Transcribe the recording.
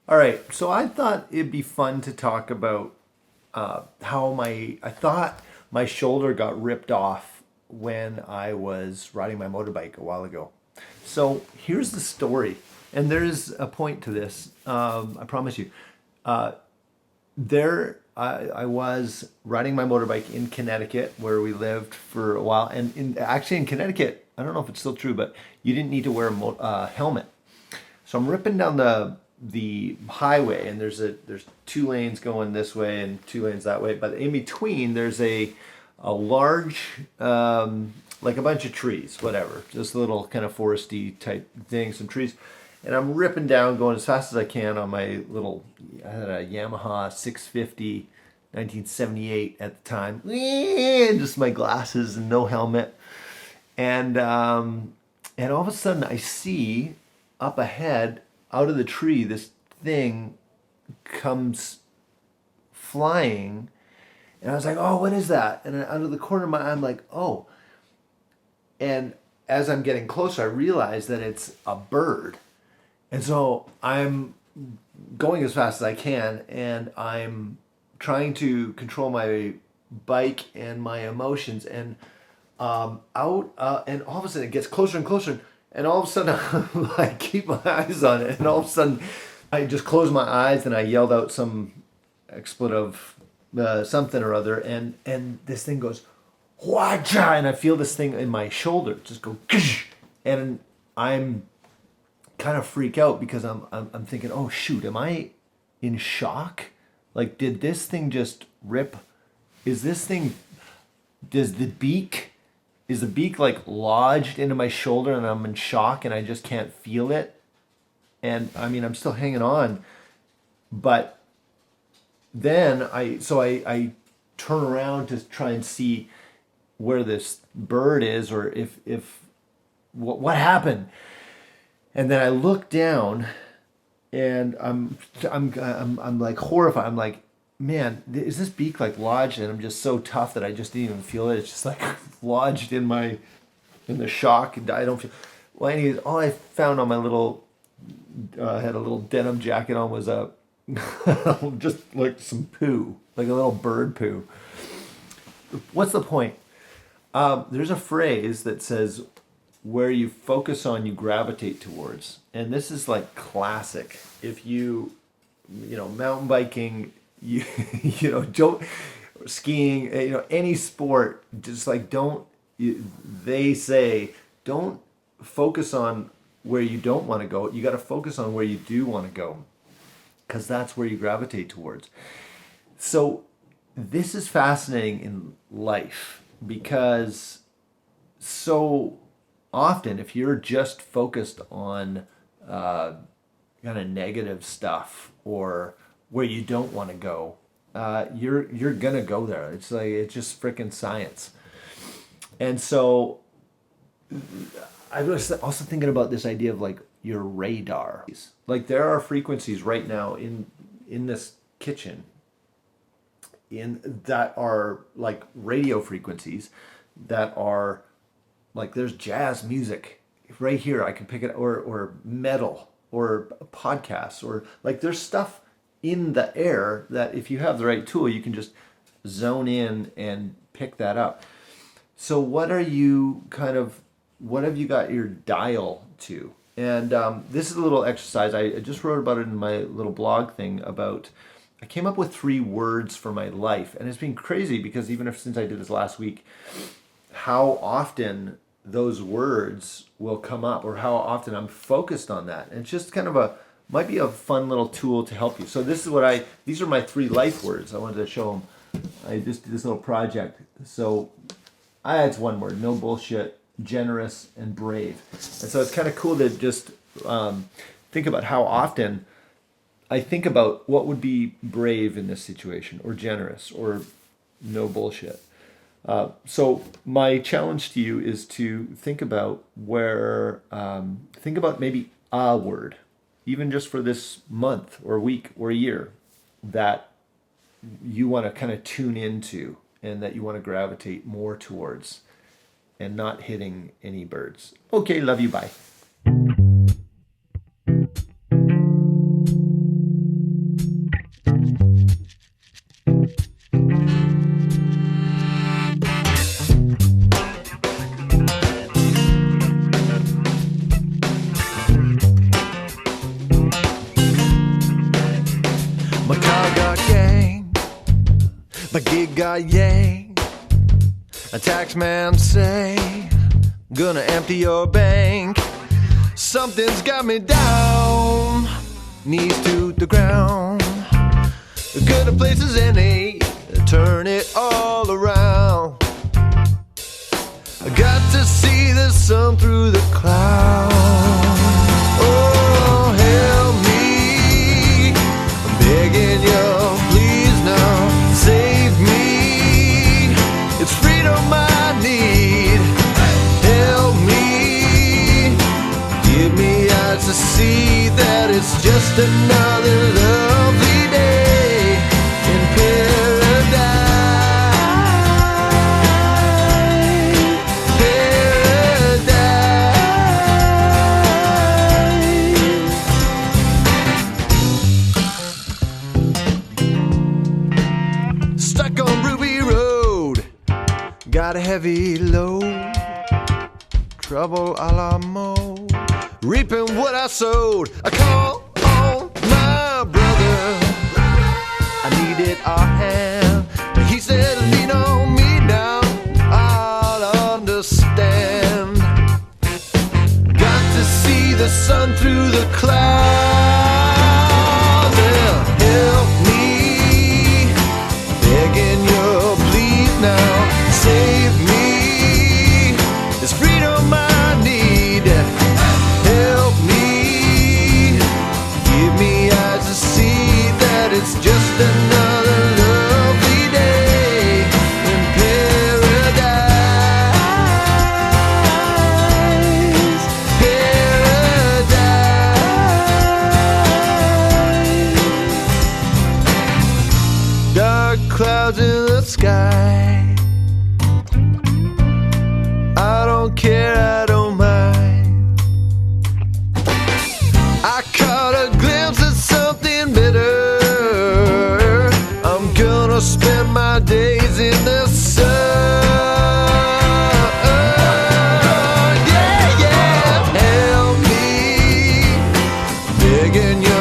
All right, so I thought it'd be fun to talk about how I thought my shoulder got ripped off when I was riding my motorbike a while ago. So here's the story, and there's a point to this. I promise you. I was riding my motorbike in Connecticut, where we lived for a while, and actually in Connecticut, I don't know if it's still true, but you didn't need to wear a helmet. So I'm ripping down the highway, and there's two lanes going this way and two lanes that way, but in between there's a large like a bunch of trees, whatever, just a little kind of foresty type thing, some trees, and I'm ripping down, going as fast as I can on my little, I had a Yamaha 650 1978 at the time, and just my glasses and no helmet, and all of a sudden I see up ahead, out of the tree, this thing comes flying, and I was like, "Oh, what is that?" And out of the corner of my eye, I'm like, "Oh!" And as I'm getting closer, I realize that it's a bird, and so I'm going as fast as I can, and I'm trying to control my bike and my emotions, and and all of a sudden it gets closer and closer, and all of a sudden I keep my eyes on it, and all of a sudden I just closed my eyes and I yelled out some expletive, something or other, and this thing goes, "Whacha!" And I feel this thing in my shoulder just go, "Ksh!" And I'm kind of freak out because I'm thinking, "Oh shoot, am I in shock? Like, did this thing just rip? Is this thing? Does the beak?" Is the beak like lodged into my shoulder and I'm in shock and I just can't feel it? And I mean, I'm still hanging on, but then I turn around to try and see where this bird is, or if what happened. And then I look down, and I'm like horrified. I'm like, man, is this beak like lodged? And I'm just so tough that I just didn't even feel it. It's just like lodged in the shock. I don't feel. Well, anyways, all I found on my little, I had a little denim jacket on, was a just like some poo, like a little bird poo. What's the point? There's a phrase that says, "Where you focus on, you gravitate towards," and this is like classic. If mountain biking, you don't, skiing, any sport, just like don't. They say don't focus on where you don't want to go. You got to focus on where you do want to go, because that's where you gravitate towards. So this is fascinating in life, because so often if you're just focused on kind of negative stuff, or where you don't want to go, you're gonna go there. It's like, it's just freaking science. And so I was also thinking about this idea of like your radar. Like, there are frequencies right now in this kitchen in that are like radio frequencies that are like, there's jazz music right here. I can pick it, or metal, or podcasts, or like there's stuff in the air that if you have the right tool, you can just zone in and pick that up. So what have you got your dial to? And this is a little exercise. I just wrote about it in my little blog thing about, I came up with 3 words for my life. And it's been crazy, because even if since I did this last week, how often those words will come up, or how often I'm focused on that. And it's just kind of might be a fun little tool to help you. So these are my 3 life words. I wanted to show them. I just did this little project. So it's one word: no bullshit, generous, and brave. And so it's kind of cool to just think about how often I think about what would be brave in this situation, or generous, or no bullshit. So my challenge to you is to think about think about maybe a word, even just for this month or week or year, that you want to kind of tune into, and that you want to gravitate more towards, and not hitting any birds. Okay, love you, bye. My gig got yanked. A tax man say, gonna empty your bank. Something's got me down, knees to the ground. Go to places and they turn it all around. I got to see the sun through the clouds. Oh, help me, I'm begging you, please now, save me. It's freedom I need. Help me, give me eyes to see that it's just another lovely day in paradise. Stuck on Ruby Road, got a heavy load, trouble a la mode, reaping what I sowed. I call on my brother, I needed a hand, but he said lean on me now, I'll understand. Got to see the sun through the clouds. Yeah, help me, begging you, please now, save me. It's freedom I need. Help me, give me eyes to see that it's just another lovely day in paradise. Paradise. Dark clouds in the sky, I don't care, I don't mind. I caught a glimpse of something better. I'm gonna spend my days in the sun. Yeah, yeah. Help me, begging you,